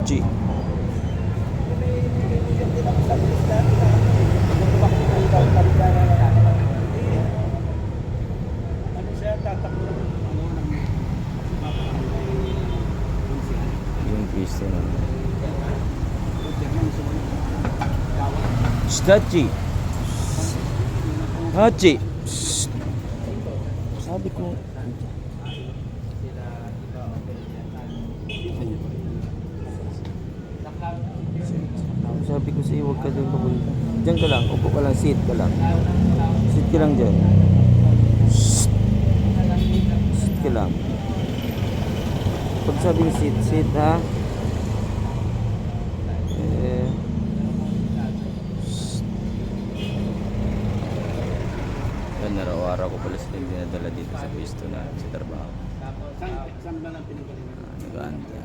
Chi. Yung pisto na. Stachi. Hachi. Sabi ko. Sabi ko sa iyo, huwag ka doon papunta. Diyan ka lang, upo ka lang, sit ka lang. Sit ka lang dyan. Sit ka lang. Pag sabing sit, sit ha. Yan, araw-araw ko pala sila dinadala dito sa pisto na sa trabaho. Saan ba lang pinagalingan? Naganda.